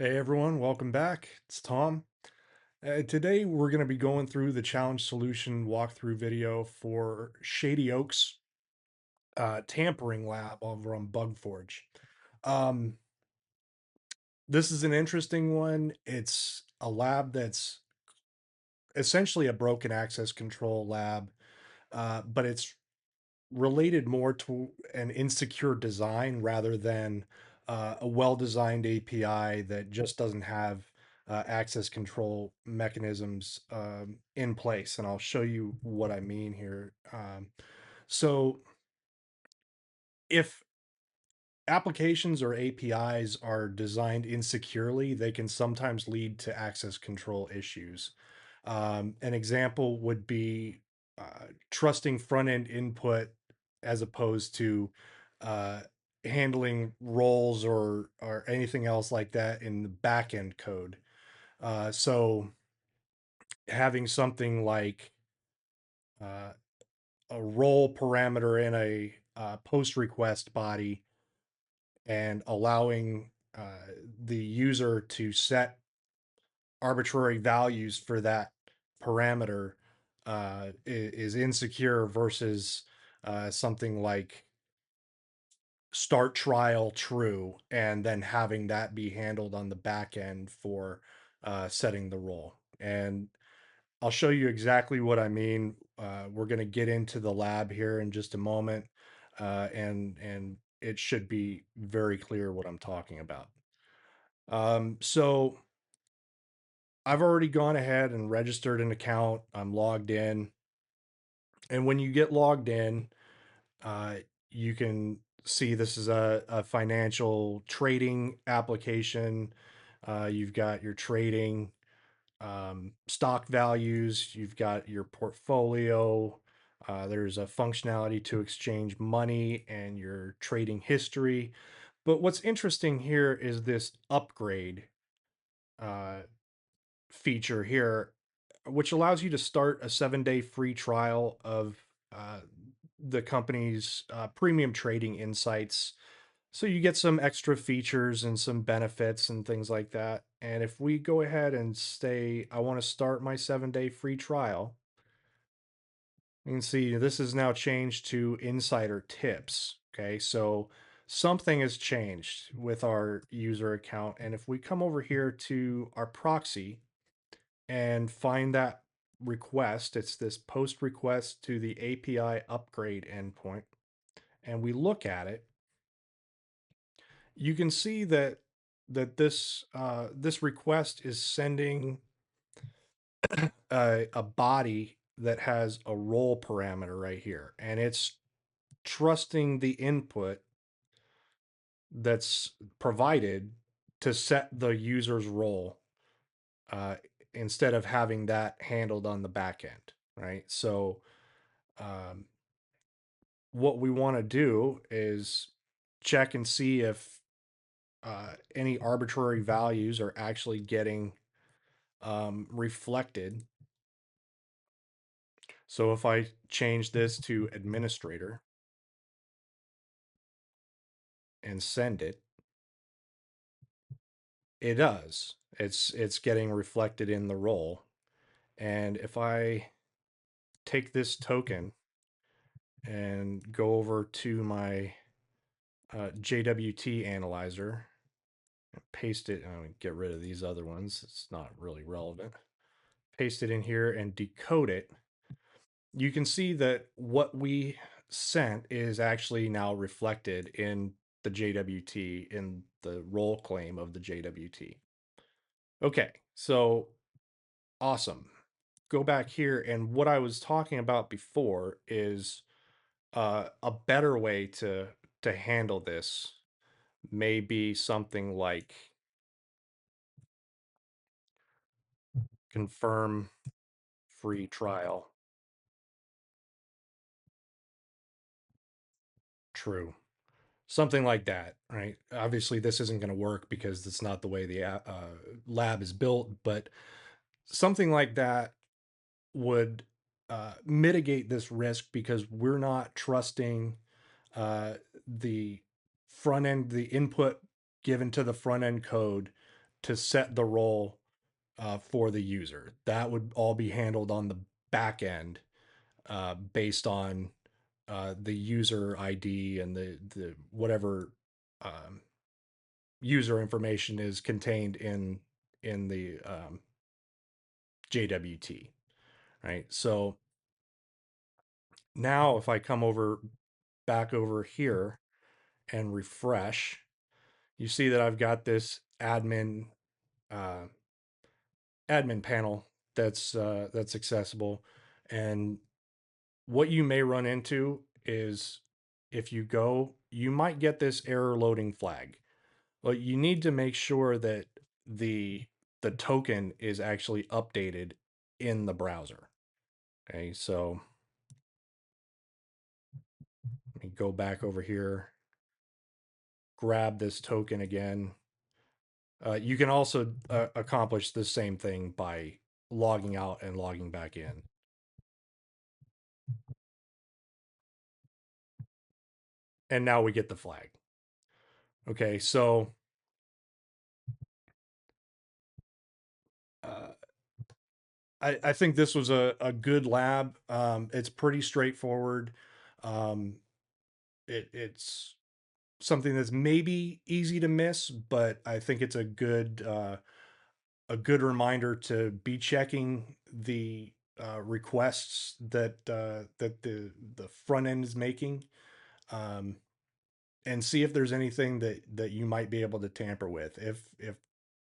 Hey everyone, welcome back. It's Tom. Today we're going to be going through the challenge solution walkthrough video for Shadyoaks tampering lab over on Bugforge. Um, this is an interesting one. It's a lab that's essentially a broken access control lab, but it's related more to an insecure design rather than a well-designed API that just doesn't have access control mechanisms in place. And I'll show you what I mean here. So if applications or APIs are designed insecurely, they can sometimes lead to access control issues. An example would be trusting front end input as opposed to uh, handling roles or anything else like that in the back end code. So having something like uh, a role parameter in a post request body and allowing the user to set arbitrary values for that parameter is insecure versus something like start trial true and then having that be handled on the back end for setting the role. And I'll show you exactly what I mean. We're going to get into the lab here in just a moment, and it should be very clear what I'm talking about. So I've already gone ahead and registered an account. I'm logged in. And when you get logged in, uh, you can see this is a financial trading application. You've got your trading stock values, you've got your portfolio. There's a functionality to exchange money and your trading history. But what's interesting here is this upgrade uh, feature here, which allows you to start a 7-day free trial of uh, the company's premium trading insights. So you get some extra features and some benefits and things like that. And if we go ahead and say, I want to start my 7-day free trial, you can see this is now changed to insider tips. Okay, so something has changed with our user account. And if we come over here to our proxy, and find that request. It's this post request to the API upgrade endpoint. And we look at it, you can see that this request is sending a body that has a role parameter right here, and it's trusting the input that's provided to set the user's role uh, instead of having that handled on the back end, right? So um, what we want to do is check and see if any arbitrary values are actually getting reflected. So if I change this to administrator and send it, it does. It's getting reflected in the role. And if I take this token and go over to my JWT analyzer and paste it, get rid of these other ones. It's not really relevant. Paste it in here and decode it, you can see that what we sent is actually now reflected in the JWT in the role claim of the JWT. Okay, so awesome. Go back here, and what I was talking about before is a better way to handle this may be something like confirm free trial true. Something like that, right? Obviously, this isn't going to work because it's not the way the lab is built, but something like that would mitigate this risk because we're not trusting uh, the front end, the input given to the front end code to set the role for the user. That would all be handled on the back end based on the user ID and the whatever um, user information is contained in the JWT, right? So now if I come over back over here and refresh, you see that I've got this uh, admin panel that's accessible. And what you may run into is if you go, you might get this error loading flag. Well, you need to make sure that the the token is actually updated in the browser. Okay, so let me go back over here, grab this token again. You can also accomplish the same thing by logging out and logging back in. And now we get the flag. Okay, so uh, I think this was a good lab. It's pretty straightforward. Um, it's something that's maybe easy to miss, but I think it's a good reminder to be checking the requests that the front end is making, um, and see if there's anything that you might be able to tamper with. If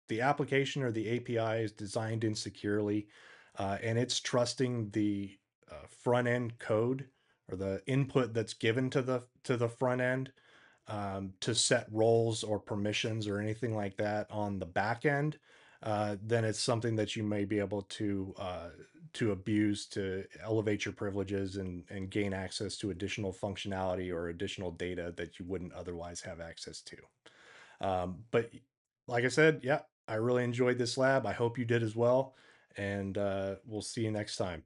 the application or the API is designed insecurely, and it's trusting the front end code or the input that's given to the front end to set roles or permissions or anything like that on the back end, then it's something that you may be able to abuse to elevate your privileges and gain access to additional functionality or additional data that you wouldn't otherwise have access to. But like I said, yeah, I really enjoyed this lab. I hope you did as well, and we'll see you next time.